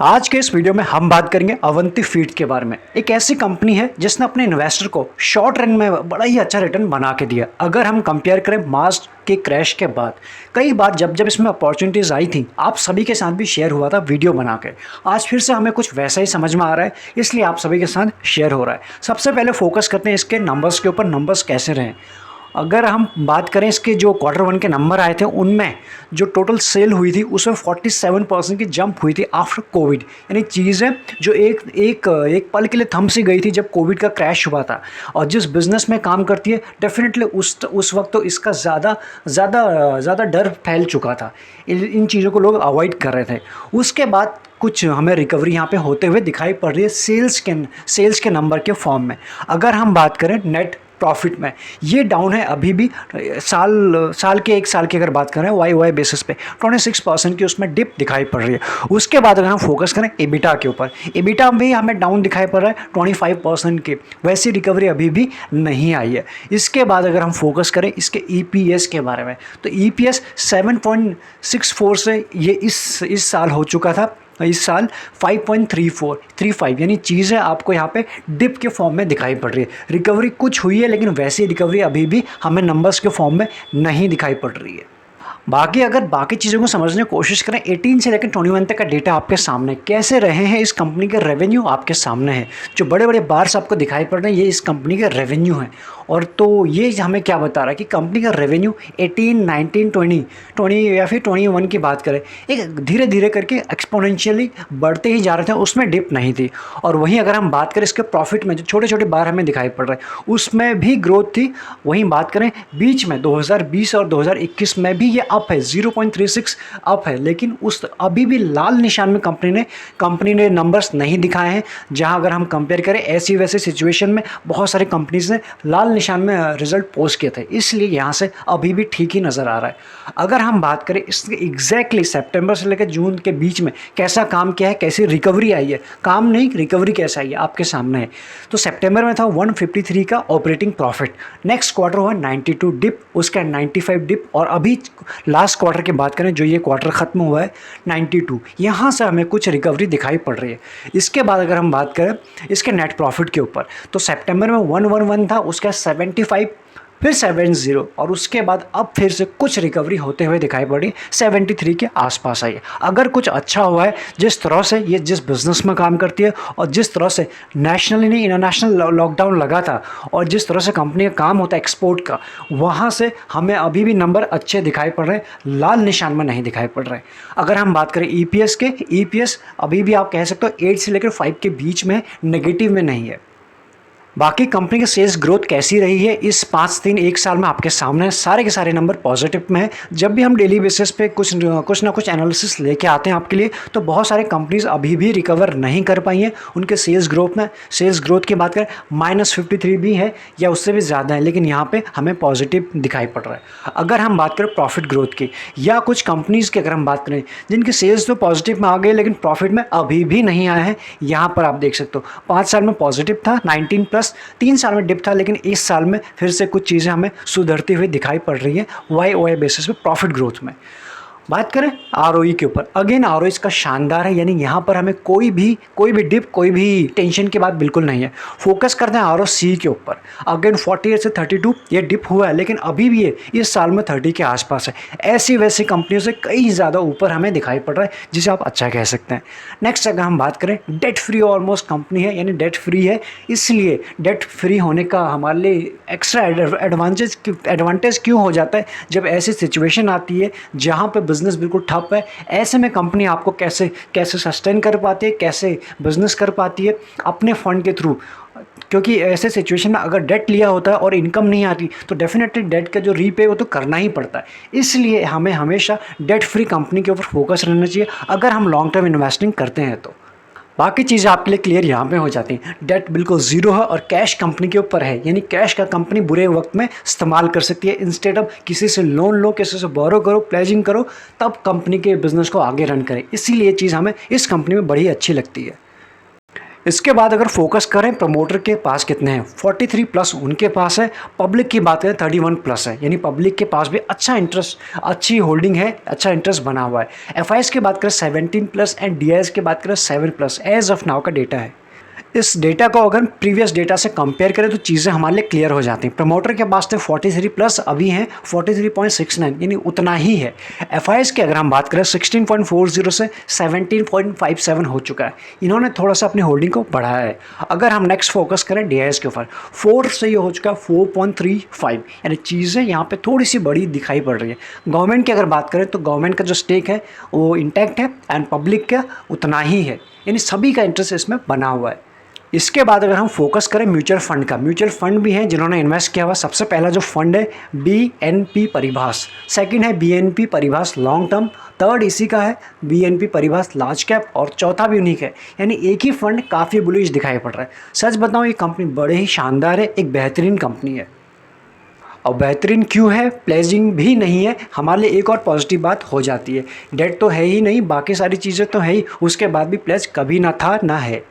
आज के इस वीडियो में हम बात करेंगे अवंती फीड के बारे में। एक ऐसी कंपनी है जिसने अपने इन्वेस्टर को शॉर्ट रन में बड़ा ही अच्छा रिटर्न बना के दिया। अगर हम कंपेयर करें मार्च के क्रैश के बाद, कई बार जब जब इसमें अपॉर्चुनिटीज़ आई थी, आप सभी के साथ भी शेयर हुआ था वीडियो बना के। आज फिर से हमें कुछ वैसा ही समझ में आ रहा है, इसलिए आप सभी के साथ शेयर हो रहा है। सबसे पहले फोकस करते हैं इसके नंबर्स के ऊपर, नंबर्स कैसे रहे। अगर हम बात करें इसके जो Q1 के नंबर आए थे, उनमें जो टोटल सेल हुई थी उसमें 47% की जंप हुई थी आफ्टर कोविड। यानी चीज़ें जो एक एक एक पल के लिए थम सी गई थी जब कोविड का क्रैश हुआ था। और जिस बिज़नेस में काम करती है, डेफिनेटली उस वक्त तो इसका ज़्यादा डर फैल चुका था। इन चीज़ों को लोग अवॉइड कर रहे थे। उसके बाद कुछ हमें रिकवरी यहाँ पे होते हुए दिखाई पड़ रही है सेल्स के नंबर के फॉर्म में। अगर हम बात करें नेट प्रॉफिट में, ये डाउन है अभी भी। साल के 1 साल की अगर बात करें वाई बेसिस पे 26% की उसमें डिप दिखाई पड़ रही है। उसके बाद अगर हम फोकस करें एबिटा के ऊपर, एबिटा भी हमें डाउन दिखाई पड़ रहा है 25% की, वैसी रिकवरी अभी भी नहीं आई है। इसके बाद अगर हम फोकस करें इसके ईपीएस के बारे में, तो ईपीएस 7.64 से ये इस साल हो चुका था, इस साल 5.35 यानी चीज़ें आपको यहाँ पे डिप के फॉर्म में दिखाई पड़ रही है। रिकवरी कुछ हुई है, लेकिन वैसी रिकवरी अभी भी हमें नंबर्स के फॉर्म में नहीं दिखाई पड़ रही है। बाकी चीज़ों को समझने की कोशिश करें, 18 से लेकर 21 तक का डेटा आपके सामने कैसे रहे हैं। इस कंपनी के रेवेन्यू आपके सामने है, जो बड़े बड़े बार्स आपको दिखाई पड़ रहे हैं, ये इस कंपनी के रेवेन्यू हैं। और तो ये हमें क्या बता रहा है कि कंपनी का रेवेन्यू 18, 19, 20 या फिर 21 की बात करें, एक धीरे धीरे करके एक्सपोनेंशियली बढ़ते ही जा रहे थे, उसमें डिप नहीं थी। और वहीं अगर हम बात करें इसके प्रॉफिट में, जो छोटे छोटे बार हमें दिखाई पड़ रहे हैं, उसमें भी ग्रोथ थी। वहीं बात करें बीच में 2020 और 2021 में भी ये अप है, 0.36 अप है। लेकिन उस अभी भी लाल निशान में कंपनी ने नंबर्स नहीं दिखाए हैं। जहां अगर हम कंपेयर करें ऐसी वैसी सिचुएशन में बहुत सारी कंपनीज ने लाल निशान में रिजल्ट पोस्ट किए थे, इसलिए यहाँ से अभी भी ठीक ही नज़र आ रहा है। अगर हम बात करें इसके एग्जैक्टली सितंबर से लेकर जून के बीच में कैसा काम किया है, कैसी रिकवरी आई है, काम नहीं रिकवरी कैसा आई है, आपके सामने है। तो सितंबर में था 153 का ऑपरेटिंग प्रॉफिट, नेक्स्ट क्वार्टर हुआ 92 डिप, उसका 95 डिप, और अभी लास्ट क्वार्टर की बात करें, जो ये क्वार्टर ख़त्म हुआ है 92, यहाँ से हमें कुछ रिकवरी दिखाई पड़ रही है। इसके बाद अगर हम बात करें इसके नेट प्रॉफिट के ऊपर, तो सितंबर में 111 था, उसका 75, फिर 70, और उसके बाद अब फिर से कुछ रिकवरी होते हुए दिखाई पड़ी, 73 के आसपास आई है। अगर कुछ अच्छा हुआ है, जिस तरह से ये जिस बिज़नेस में काम करती है, और जिस तरह से नेशनली नहीं इंटरनेशनल लॉकडाउन लगा था, और जिस तरह से कंपनी का काम होता है एक्सपोर्ट का, वहाँ से हमें अभी भी नंबर अच्छे दिखाई पड़ रहे हैं, लाल निशान में नहीं दिखाई पड़ रहे हैं। अगर हम बात करें ईपीएस के, ईपीएस अभी भी आप कह सकते हो 8 से लेकर 5 के बीच में, नेगेटिव में नहीं है। बाकी कंपनी की सेल्स ग्रोथ कैसी रही है इस 5-3-1 साल में आपके सामने, सारे के सारे नंबर पॉजिटिव में है। जब भी हम डेली बेसिस पे कुछ ना कुछ एनालिसिस लेके आते हैं आपके लिए, तो बहुत सारे कंपनीज अभी भी रिकवर नहीं कर पाई हैं उनके सेल्स ग्रोथ में। सेल्स ग्रोथ की बात करें -53 भी है या उससे भी ज़्यादा है, लेकिन यहाँ पे हमें पॉजिटिव दिखाई पड़ रहा है। अगर हम बात करें प्रॉफिट ग्रोथ की, या कुछ कंपनीज़ की अगर हम बात करें जिनकी सेल्स तो पॉजिटिव में आ गए, लेकिन प्रॉफिट में अभी भी नहीं आया है, यहाँ पर आप देख सकते हो 5 साल में पॉजिटिव था 19+, 3 साल में डिप था, लेकिन इस साल में फिर से कुछ चीज़ें हमें सुधरती हुई दिखाई पड़ रही हैं वाई बेसिस पे प्रॉफिट ग्रोथ में। बात करें आरओई के ऊपर, अगेन आरओई इसका शानदार है, यानी यहाँ पर हमें कोई भी डिप, कोई भी टेंशन की बात बिल्कुल नहीं है। फोकस करते हैं आरओसी के ऊपर, अगेन 48 से 32 ये डिप हुआ है, लेकिन अभी भी ये इस साल में 30 के आसपास है। ऐसी वैसी कंपनियों से कई ज़्यादा ऊपर हमें दिखाई पड़ रहा है, जिसे आप अच्छा कह सकते हैं। नेक्स्ट अगर हम बात करें, डेट फ्री ऑलमोस्ट कंपनी है, यानी डेट फ्री है, इसलिए डेट फ्री होने का हमारे लिए एक्स्ट्रा एडवांटेज क्यों हो जाता है जब ऐसी सिचुएशन आती है जहाँ पर बिज़नेस बिल्कुल ठप है। ऐसे में कंपनी आपको कैसे सस्टेन कर पाती है, कैसे बिज़नेस कर पाती है अपने फंड के थ्रू। क्योंकि ऐसे सिचुएशन में अगर डेट लिया होता है और इनकम नहीं आती, तो डेफिनेटली डेट का जो रीपे वो तो करना ही पड़ता है। इसलिए हमें हमेशा डेट फ्री कंपनी के ऊपर फोकस रहना चाहिए अगर हम लॉन्ग टर्म इन्वेस्टिंग करते हैं तो। बाकी चीज़ें आपके लिए क्लियर यहाँ पे हो जाती हैं। डेट बिल्कुल ज़ीरो है और कैश कंपनी के ऊपर है, यानी कैश का कंपनी बुरे वक्त में इस्तेमाल कर सकती है। इंस्टेड ऑफ किसी से लोन लो, किसी से बोरो करो, प्लेजिंग करो, तब कंपनी के बिज़नेस को आगे रन करें। इसीलिए ये चीज़ हमें इस कंपनी में बड़ी अच्छी लगती है। इसके बाद अगर फोकस करें प्रमोटर के पास कितने हैं, 43 प्लस उनके पास है। पब्लिक की बात करें 31 प्लस है, यानी पब्लिक के पास भी अच्छा इंटरेस्ट, अच्छी होल्डिंग है, अच्छा इंटरेस्ट बना हुआ है। एफआईएस की बात करें 17 प्लस एंड डीआईएस की बात करें 7 प्लस एज ऑफ नाउ का डेटा है। इस डेटा को अगर प्रीवियस डेटा से कंपेयर करें तो चीज़ें हमारे लिए क्लियर हो जाती हैं। प्रमोटर के पास थे 43 प्लस, अभी हैं 43.69, यानी उतना ही है। एफआईएस की अगर हम बात करें 16.40 से 17.57 हो चुका है। इन्होंने थोड़ा सा अपनी होल्डिंग को बढ़ाया है। अगर हम नेक्स्ट फोकस करें डीआईएस के ऊपर, 4 से ये हो चुका है 4.35, यानी चीज़ें यहाँ पे थोड़ी सी बड़ी दिखाई पड़ रही है। गवर्नमेंट की अगर बात करें तो गवर्नमेंट का जो स्टेक है वो इंटैक्ट है एंड पब्लिक का उतना ही है, यानी सभी का इंटरेस्ट इसमें बना हुआ है। इसके बाद अगर हम फोकस करें म्यूचुअल फंड का, म्यूचुअल फंड भी हैं जिन्होंने इन्वेस्ट किया हुआ। सबसे पहला जो फंड है बीएनपी परिभाष, सेकंड है बीएनपी परिभाष लॉन्ग टर्म, थर्ड इसी का है बीएनपी परिभाष लार्ज कैप, और चौथा भी उन्हीं का है। यानी एक ही फंड काफ़ी बुलिश दिखाई पड़ रहा है। सच बताऊं ये कंपनी बड़े ही शानदार है, एक बेहतरीन कंपनी है। और बेहतरीन क्यों है, प्लेजिंग भी नहीं है, हमारे लिए एक और पॉजिटिव बात हो जाती है। डेट तो है ही नहीं, बाकी सारी चीज़ें तो है ही, उसके बाद भी प्लेज कभी ना था ना है।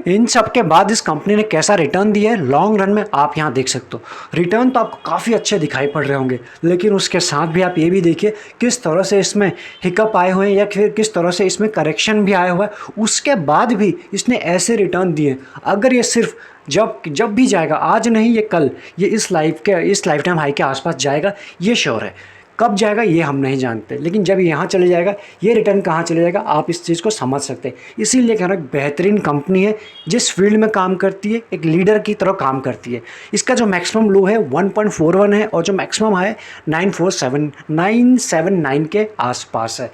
इन सब के बाद इस कंपनी ने कैसा रिटर्न दिया है लॉन्ग रन में आप यहाँ देख सकते हो। रिटर्न तो आपको काफ़ी अच्छे दिखाई पड़ रहे होंगे, लेकिन उसके साथ भी आप ये भी देखिए किस तरह से इसमें हिकअप आए हुए हैं या फिर किस तरह से इसमें करेक्शन भी आया हुआ है। उसके बाद भी इसने ऐसे रिटर्न दिए। अगर ये सिर्फ जब भी जाएगा, आज नहीं ये कल, ये इस लाइफ टाइम हाई के आसपास जाएगा, ये श्योर है। कब जाएगा ये हम नहीं जानते, लेकिन जब यहाँ चले जाएगा, ये रिटर्न कहाँ चले जाएगा आप इस चीज़ को समझ सकते हैं। इसीलिए कह रहा हूँ बेहतरीन कंपनी है, जिस फील्ड में काम करती है एक लीडर की तरह काम करती है। इसका जो मैक्सिमम लो है 1.41 है और जो मैक्सिमम है 979 के आसपास है।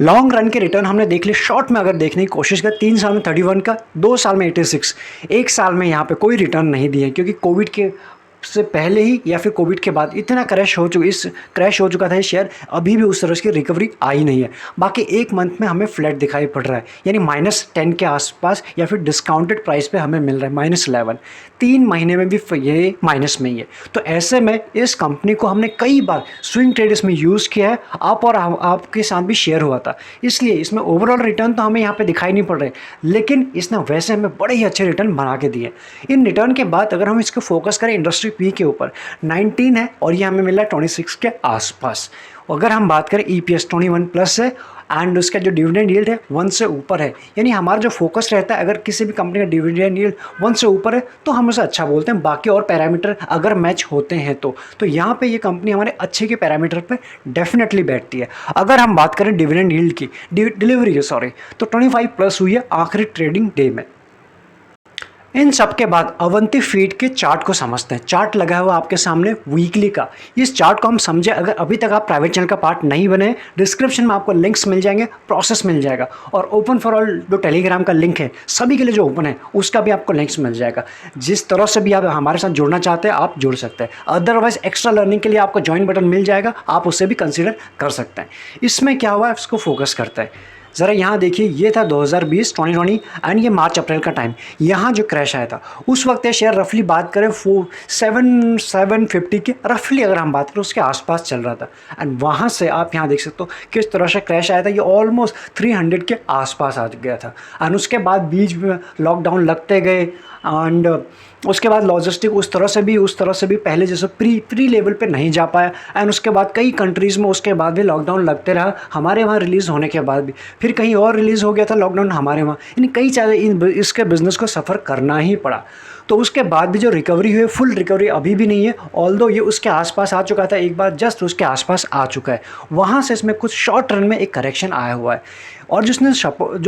लॉन्ग रन के रिटर्न हमने देख लिए। शॉर्ट में अगर देखने की कोशिश करें 3 साल में 31 का, 2 साल में 86, 1 साल में यहाँ पे कोई रिटर्न नहीं दिए, क्योंकि कोविड के से पहले ही या फिर कोविड के बाद इतना क्रैश हो चुका था ये शेयर, अभी भी उस तरह की रिकवरी आई नहीं है। बाकी एक मंथ में हमें फ्लैट दिखाई पड़ रहा है, यानी -10 के आसपास, या फिर डिस्काउंटेड प्राइस पे हमें मिल रहा है -11। 3 महीने में भी ये माइनस में ही है। तो ऐसे में इस कंपनी को हमने कई बार स्विंग ट्रेडर्स में यूज़ किया है, आप और आपके साथ भी शेयर हुआ था। इसलिए इसमें ओवरऑल रिटर्न तो हमें यहाँ पे दिखाई नहीं पड़ रहे, लेकिन इसने वैसे हमें बड़े ही अच्छे रिटर्न बना के दिए। इन रिटर्न के बाद अगर हम इसको फोकस करें इंडस्ट्री पी के ऊपर, 19 है और ये हमें मिला है 26 के आसपास। अगर हम बात करें ईपीएस 21 प्लस है एंड उसका जो डिविडेंड यील्ड है 1 से ऊपर है। यानी हमारा जो फोकस रहता है, अगर किसी भी कंपनी का डिविडेंड यील्ड 1 से ऊपर है तो हम उसे अच्छा बोलते हैं, बाकी और पैरामीटर अगर मैच होते हैं तो यहाँ पे ये कंपनी हमारे अच्छे के पैरामीटर पे डेफिनेटली बैठती है। अगर हम बात करें डिविडेंड यील्ड की, डिलीवरी की सॉरी, तो 25 प्लस हुई है आखिरी ट्रेडिंग डे में। इन सब के बाद अवंती फीड के चार्ट को समझते हैं। चार्ट लगा हुआ आपके सामने वीकली का। इस चार्ट को हम समझे, अगर अभी तक आप प्राइवेट चैनल का पार्ट नहीं बने, डिस्क्रिप्शन में आपको लिंक्स मिल जाएंगे, प्रोसेस मिल जाएगा, और ओपन फॉर ऑल जो टेलीग्राम का लिंक है सभी के लिए जो ओपन है उसका भी आपको लिंक्स मिल जाएगा। जिस तरह से भी आप हमारे साथ जुड़ना चाहते हैं आप जुड़ सकते हैं। अदरवाइज एक्स्ट्रा लर्निंग के लिए आपको ज्वाइन बटन मिल जाएगा, आप उससे भी कंसिडर कर सकते हैं। इसमें क्या हुआ है इसको फोकस करते हैं। ज़रा यहाँ देखिए, ये था 2020 एंड ये मार्च अप्रैल का टाइम। यहाँ जो क्रैश आया था उस वक्त ये शेयर रफली बात करें 750 के रफली अगर हम बात करें उसके आसपास चल रहा था। एंड वहाँ से आप यहाँ देख सकते हो किस तरह से क्रैश आया था। ये ऑलमोस्ट 300 के आसपास आ गया था। एंड उसके बाद बीच में लॉकडाउन लगते गए एंड उसके बाद लॉजिस्टिक उस तरह से भी पहले जैसे प्री लेवल पे नहीं जा पाया। एंड उसके बाद कई कंट्रीज़ में उसके बाद भी लॉकडाउन लगते रहा, हमारे वहाँ रिलीज़ होने के बाद भी फिर कहीं और रिलीज़ हो गया था लॉकडाउन हमारे वहाँ, यानी कई चीज़ें इसके बिज़नेस को सफ़र करना ही पड़ा। तो उसके बाद भी जो रिकवरी हुई, फुल रिकवरी अभी भी नहीं है, ऑल्दो ये उसके आसपास आ चुका था, एक बार जस्ट उसके आसपास आ चुका है। वहाँ से इसमें कुछ शॉर्ट रन में एक करेक्शन आया हुआ है, और जो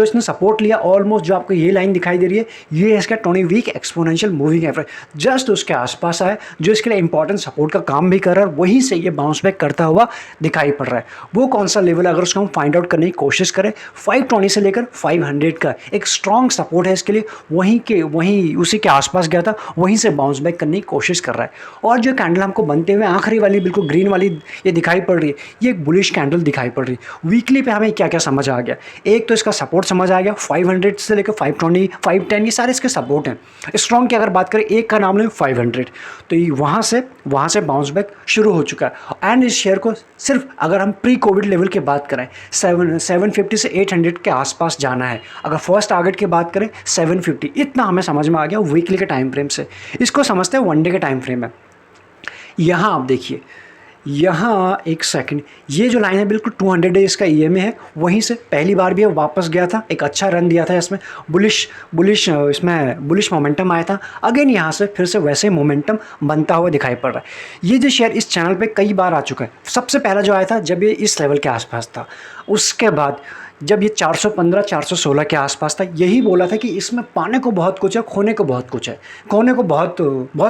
इसने सपोर्ट लिया ऑलमोस्ट जो आपको ये लाइन दिखाई दे रही है, ये है इसका 20 week exponential moving average, just उसके आसपास आया, जो इसके लिए इंपॉर्टेंट सपोर्ट का काम भी कर रहा है। वहीं से ये बाउंस बैक करता हुआ दिखाई पड़ रहा है। वो कौन सा लेवल है, अगर उसको हम फाइंड आउट करने की कोशिश करें, 520 से लेकर 500 का एक स्ट्रॉन्ग सपोर्ट है इसके लिए, वहीं उसी के आसपास गया था, वहीं से बाउंस बैक करने की कोशिश कर रहा है। और जो कैंडल हमको बनते हुए आखिरी वाली बिल्कुल ग्रीन वाली ये दिखाई पड़ रही है, ये एक बुलिश कैंडल दिखाई पड़ रही है। वीकली पे हमें क्या क्या समझ आ गया, एक तो इसका सपोर्ट समझ आ गया, 500 से लेकर 520, 510 ये सारे इसके सपोर्ट हैं। स्ट्रॉन्ग की अगर बात करें, एक का नाम लें 500, तो ये वहाँ से बाउंस बैक शुरू हो चुका है। एंड इस शेयर को सिर्फ अगर हम प्री कोविड लेवल की बात करें 750 से 800 के आसपास जाना है। अगर फर्स्ट टारगेट की बात करें 750, इतना हमें समझ में आ गया वीकली के टाइम फ्रेम से। इसको समझते हैं वन डे के टाइम फ्रेम है। यहाँ आप देखिए, यहाँ एक सेकंड, ये जो लाइन है बिल्कुल 200 डेज का ईएमए है, वहीं से पहली बार भी वापस गया था, एक अच्छा रन दिया था इसमें, बुलिश मोमेंटम आया था। अगेन यहाँ से फिर से वैसे मोमेंटम बनता हुआ दिखाई पड़ रहा है। ये जो शेयर इस चैनल पे कई बार आ चुका है। सबसे पहला जो आया था जब ये इस लेवल के आसपास था, उसके बाद जब ये 415 416 के आसपास था, यही बोला था कि इसमें पाने को बहुत कुछ है, खोने को बहुत कुछ है। खोने को बहुत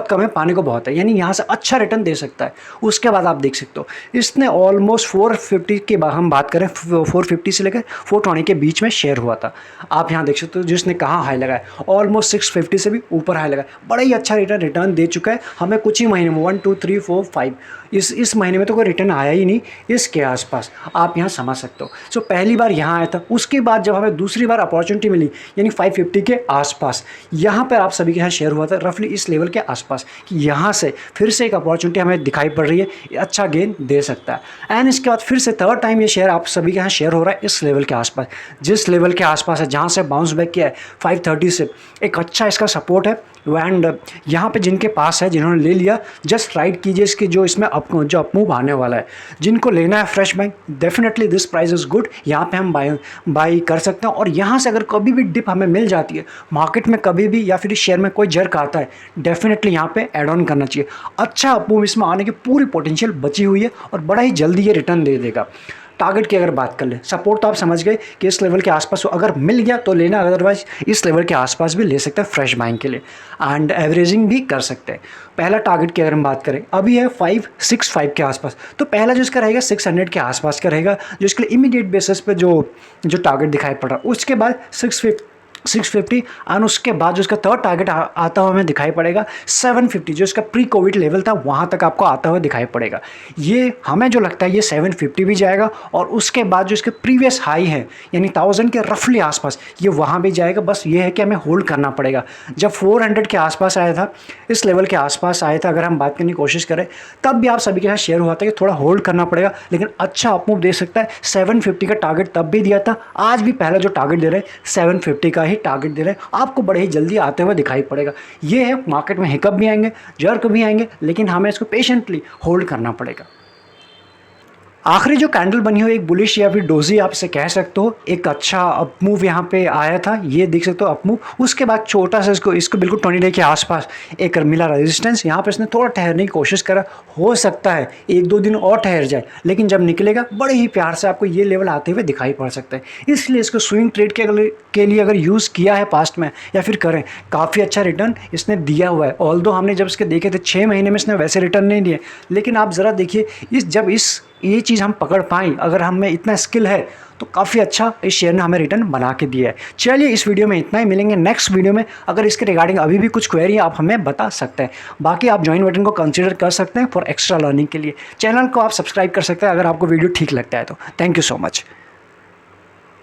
कम है, पाने को बहुत है, यानी यहाँ से अच्छा रिटर्न दे सकता है। उसके बाद आप देख सकते हो इसने ऑलमोस्ट 450 के बाद हम बात करें 450 से लेकर 420 के बीच में शेयर हुआ था। आप यहाँ देख सकते हो जिसने कहाँ हाई लगाया, ऑलमोस्ट 650 से भी ऊपर हाई लगाया। बड़ा ही अच्छा रिटर्न दे चुका है हमें कुछ ही महीने में, 1 2 3 4 5 इस महीने में तो कोई रिटर्न आया ही नहीं इसके आसपास, आप यहाँ समझ सकते हो। सो पहली बार यहाँ आया था, उसके बाद जब हमें दूसरी बार अपॉर्चुनिटी मिली यानी 550 के आसपास, यहाँ पर आप सभी के यहाँ शेयर हुआ था रफली इस लेवल के आसपास, कि यहाँ से फिर से एक अपॉर्चुनिटी हमें दिखाई पड़ रही है, अच्छा गेन दे सकता है। एंड इसके बाद फिर से थर्ड टाइम ये शेयर आप सभी के यहाँ शेयर हो रहा है इस लेवल के आसपास, जिस लेवल के आसपास है जहाँ से बाउंस बैक किया है 530 से, एक अच्छा इसका सपोर्ट है। एंड यहाँ पे जिनके पास है, जिन्होंने ले लिया, जस्ट राइट कीजिए इसकी जो इसमें जो अपमूव आने वाला है। जिनको लेना है fresh buying, definitely this price is good, यहाँ पे हम बाई कर सकते हैं। और यहाँ से अगर कभी भी डिप हमें मिल जाती है मार्केट में कभी भी, या फिर इस शेयर में कोई जर्क आता है, डेफिनेटली यहाँ पे ऐड ऑन करना चाहिए। अच्छा अपमूव इसमें आने की पूरी पोटेंशियल बची हुई है और बड़ा ही जल्दी ये रिटर्न दे देगा। टारगेट की अगर बात कर ले, सपोर्ट तो आप समझ गए कि इस लेवल के आसपास अगर मिल गया तो लेना, अदरवाइज इस लेवल के आसपास भी ले सकते हैं फ्रेश बाइंग के लिए, एंड एवरेजिंग भी कर सकते हैं। पहला टारगेट की अगर हम बात करें अभी है 565 के आसपास, तो पहला जो इसका रहेगा 600 के आसपास का रहेगा, जो इसके लिए इमीडिएट बेसिस पे जो टारगेट दिखाई पड़ रहा है। उसके बाद 650 और उसके बाद जो इसका थर्ड टारगेट आता हुआ हमें दिखाई पड़ेगा 750, जो इसका प्री कोविड लेवल था वहाँ तक आपको आता हुआ दिखाई पड़ेगा। ये हमें जो लगता है ये 750 भी जाएगा, और उसके बाद जो इसके प्रीवियस हाई है यानी 1000 के रफली आसपास ये वहाँ भी जाएगा। बस ये है कि हमें होल्ड करना पड़ेगा। जब 400 के आसपास आया था, इस लेवल के आसपास आया था, अगर हम बात करने की कोशिश करें तब भी आप सभी के साथ शेयर हुआ था कि थोड़ा होल्ड करना पड़ेगा, लेकिन अच्छा अपमूव दे सकता है। 750 का टारगेट तब भी दिया था, आज भी पहला जो टारगेट दे रहे हैं 750 का ही टारगेट दे रहे हैं, आपको बड़े ही जल्दी आते हुए दिखाई पड़ेगा। ये है, मार्केट में हिकअप भी आएंगे, जर्क भी आएंगे, लेकिन हमें इसको पेशेंटली होल्ड करना पड़ेगा। आखिरी जो कैंडल बनी हो एक बुलिश या फिर डोजी आप इसे कह सकते हो, एक अच्छा अपमूव यहाँ पे आया था, ये देख सकते हो अपमूव। उसके बाद छोटा सा इसको बिल्कुल 20 डे के आसपास एक मिला रेजिस्टेंस, यहाँ पे इसने थोड़ा ठहरने की कोशिश करा, हो सकता है 1-2 दिन और ठहर जाए, लेकिन जब निकलेगा बड़े ही प्यार से आपको ये लेवल आते हुए दिखाई पड़ सकता है। इसलिए इसको स्विंग ट्रेड के लिए अगर यूज़ किया है पास्ट में या फिर करें, काफ़ी अच्छा रिटर्न इसने दिया हुआ है। ऑल्दो हमने जब इसके देखे थे 6 महीने में इसने वैसे रिटर्न नहीं दिए, लेकिन आप ज़रा देखिए जब ये चीज़ हम पकड़ पाएँ, अगर हमें इतना स्किल है तो काफ़ी अच्छा इस शेयर ने हमें रिटर्न बना के दिया है। चलिए इस वीडियो में इतना ही, मिलेंगे नेक्स्ट वीडियो में। अगर इसके रिगार्डिंग अभी भी कुछ क्वेरी आप हमें बता सकते हैं। बाकी आप ज्वाइन बटन को कंसीडर कर सकते हैं फॉर एक्स्ट्रा लर्निंग के लिए। चैनल को आप सब्सक्राइब कर सकते हैं अगर आपको वीडियो ठीक लगता है तो। Thank you so much.